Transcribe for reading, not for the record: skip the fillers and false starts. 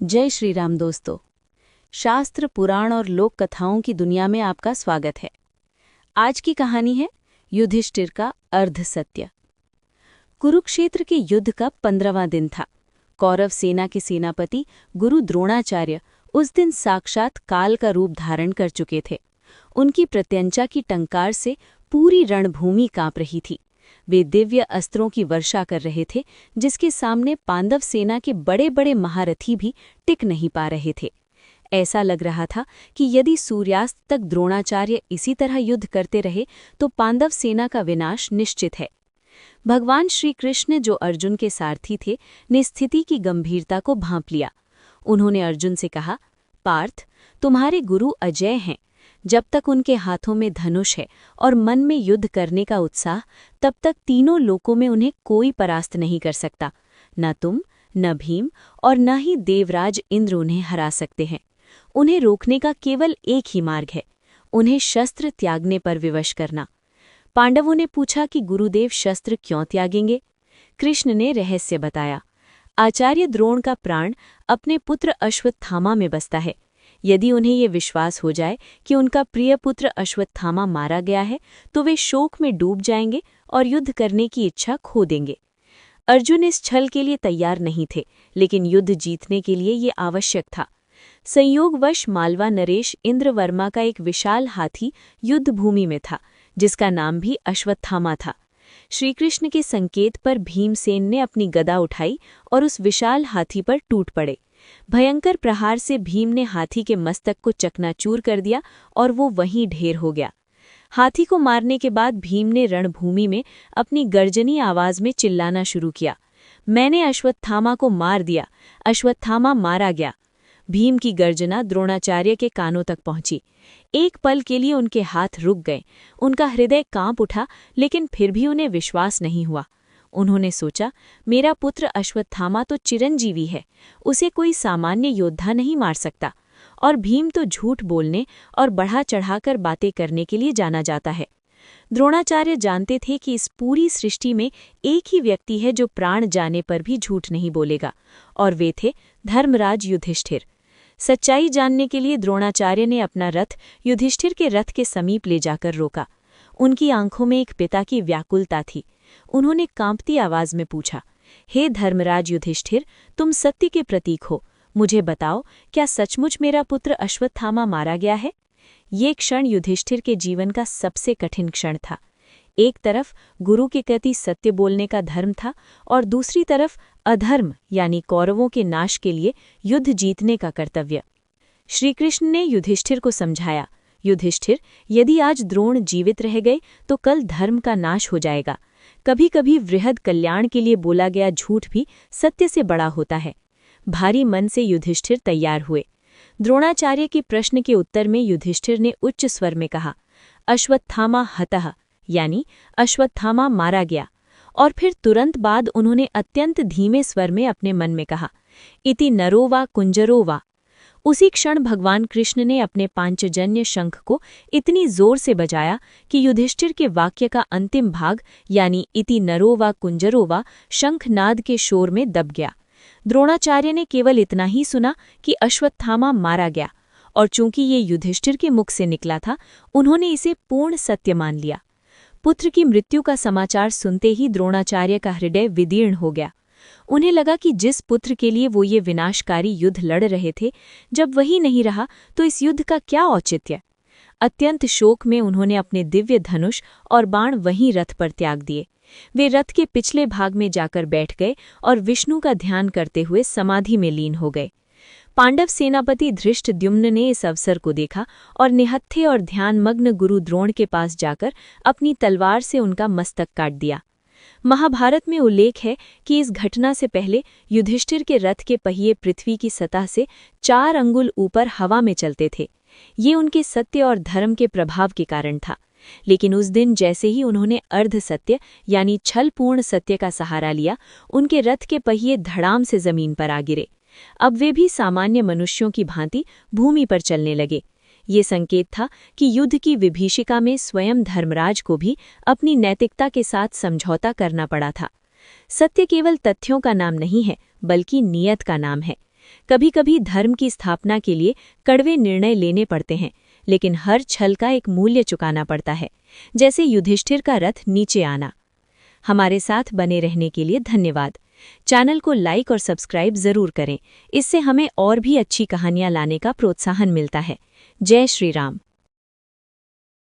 जय श्री राम दोस्तों। शास्त्र, पुराण और लोक कथाओं की दुनिया में आपका स्वागत है। आज की कहानी है युधिष्ठिर का अर्धसत्य। कुरुक्षेत्र के युद्ध का 15वां दिन था। कौरव सेना के सेनापति गुरु द्रोणाचार्य उस दिन साक्षात काल का रूप धारण कर चुके थे। उनकी प्रत्यंचा की टंकार से पूरी रणभूमि कांप रही थी। वे दिव्य अस्त्रों की वर्षा कर रहे थे, जिसके सामने पांडव सेना के बड़े बड़े महारथी भी टिक नहीं पा रहे थे। ऐसा लग रहा था कि यदि सूर्यास्त तक द्रोणाचार्य इसी तरह युद्ध करते रहे तो पांडव सेना का विनाश निश्चित है। भगवान श्री कृष्ण, जो अर्जुन के सारथी थे, ने स्थिति की गंभीरता को भांप लिया। उन्होंने अर्जुन से कहा, पार्थ, तुम्हारे गुरु अजय हैं। जब तक उनके हाथों में धनुष है और मन में युद्ध करने का उत्साह, तब तक तीनों लोकों में उन्हें कोई परास्त नहीं कर सकता। न तुम, न भीम और न ही देवराज इंद्र उन्हें हरा सकते हैं। उन्हें रोकने का केवल एक ही मार्ग है, उन्हें शस्त्र त्यागने पर विवश करना। पांडवों ने पूछा कि गुरुदेव शस्त्र क्यों त्यागेंगे? कृष्ण ने रहस्य बताया। आचार्य द्रोण का प्राण अपने पुत्र अश्वत्थामा में बसता है। यदि उन्हें ये विश्वास हो जाए कि उनका प्रिय पुत्र अश्वत्थामा मारा गया है, तो वे शोक में डूब जाएंगे और युद्ध करने की इच्छा खो देंगे। अर्जुन इस छल के लिए तैयार नहीं थे, लेकिन युद्ध जीतने के लिए ये आवश्यक था। संयोगवश मालवा नरेश इंद्रवर्मा का एक विशाल हाथी युद्ध भूमि में था, जिसका नाम भी अश्वत्थामा था। श्रीकृष्ण के संकेत पर भीमसेन ने अपनी गदा उठाई और उस विशाल हाथी पर टूट पड़े। भयंकर प्रहार से भीम ने हाथी के मस्तक को चकनाचूर कर दिया और वो वहीं ढेर हो गया। हाथी को मारने के बाद भीम ने रणभूमि में अपनी गर्जनी आवाज में चिल्लाना शुरू किया, मैंने अश्वत्थामा को मार दिया, अश्वत्थामा मारा गया। भीम की गर्जना द्रोणाचार्य के कानों तक पहुंची। एक पल के लिए उनके हाथ रुक गए, उनका हृदय कांप उठा, लेकिन फिर भी उन्हें विश्वास नहीं हुआ। उन्होंने सोचा, मेरा पुत्र अश्वत्थामा तो चिरंजीवी है, उसे कोई सामान्य योद्धा नहीं मार सकता। और भीम तो झूठ बोलने और बढ़ा चढ़ाकर बातें करने के लिए जाना जाता है। द्रोणाचार्य जानते थे कि इस पूरी सृष्टि में एक ही व्यक्ति है जो प्राण जाने पर भी झूठ नहीं बोलेगा, और वे थे धर्मराज युधिष्ठिर। सच्चाई जानने के लिए द्रोणाचार्य ने अपना रथ युधिष्ठिर के रथ के समीप ले जाकर रोका। उनकी आंखों में एक पिता की व्याकुलता थी। उन्होंने कांपती आवाज में पूछा, हे धर्मराज युधिष्ठिर, तुम सत्य के प्रतीक हो, मुझे बताओ, क्या सचमुच मेरा पुत्र अश्वत्थामा मारा गया है? ये क्षण युधिष्ठिर के जीवन का सबसे कठिन क्षण था। एक तरफ गुरु के प्रति सत्य बोलने का धर्म था और दूसरी तरफ अधर्म यानी कौरवों के नाश के लिए युद्ध जीतने का कर्तव्य। श्रीकृष्ण ने युधिष्ठिर को समझाया, युधिष्ठिर, यदि आज द्रोण जीवित रह गए तो कल धर्म का नाश हो जाएगा। कभी कभी वृहद कल्याण के लिए बोला गया झूठ भी सत्य से बड़ा होता है। भारी मन से युधिष्ठिर तैयार हुए। द्रोणाचार्य के प्रश्न के उत्तर में युधिष्ठिर ने उच्च स्वर में कहा, अश्वत्थामा हतः, यानी अश्वत्थामा मारा गया। और फिर तुरंत बाद उन्होंने अत्यंत धीमे स्वर में अपने मन में कहा, इति नरो वा कुंजरो वा। उसी क्षण भगवान कृष्ण ने अपने पांचजन्य शंख को इतनी जोर से बजाया कि युधिष्ठिर के वाक्य का अंतिम भाग यानी इति नरो वा कुंजरो वा शंखनाद के शोर में दब गया। द्रोणाचार्य ने केवल इतना ही सुना कि अश्वत्थामा मारा गया, और चूंकि ये युधिष्ठिर के मुख से निकला था, उन्होंने इसे पूर्ण सत्य मान लिया। पुत्र की मृत्यु का समाचार सुनते ही द्रोणाचार्य का हृदय विदीर्ण हो गया। उन्हें लगा कि जिस पुत्र के लिए वो ये विनाशकारी युद्ध लड़ रहे थे, जब वही नहीं रहा तो इस युद्ध का क्या औचित्य। अत्यंत शोक में उन्होंने अपने दिव्य धनुष और बाण वहीं रथ पर त्याग दिए। वे रथ के पिछले भाग में जाकर बैठ गए और विष्णु का ध्यान करते हुए समाधि में लीन हो गए। पांडव सेनापति धृष्टद्युम्न ने इस अवसर को देखा और निहत्थे और ध्यानमग्न गुरु द्रोण के पास जाकर अपनी तलवार से उनका मस्तक काट दिया। महाभारत में उल्लेख है कि इस घटना से पहले युधिष्ठिर के रथ के पहिए पृथ्वी की सतह से 4 अंगुल ऊपर हवा में चलते थे। ये उनके सत्य और धर्म के प्रभाव के कारण था। लेकिन उस दिन जैसे ही उन्होंने अर्ध सत्य यानी छलपूर्ण सत्य का सहारा लिया, उनके रथ के पहिए धड़ाम से जमीन पर आ गिरे। अब वे भी सामान्य मनुष्यों की भांति भूमि पर चलने लगे। ये संकेत था कि युद्ध की विभीषिका में स्वयं धर्मराज को भी अपनी नैतिकता के साथ समझौता करना पड़ा था। सत्य केवल तथ्यों का नाम नहीं है, बल्कि नियत का नाम है। कभी कभी धर्म की स्थापना के लिए कड़वे निर्णय लेने पड़ते हैं, लेकिन हर छल का एक मूल्य चुकाना पड़ता है, जैसे युधिष्ठिर का रथ नीचे आना। हमारे साथ बने रहने के लिए धन्यवाद। चैनल को लाइक और सब्सक्राइब जरूर करें, इससे हमें और भी अच्छी कहानियां लाने का प्रोत्साहन मिलता है। जय श्री राम।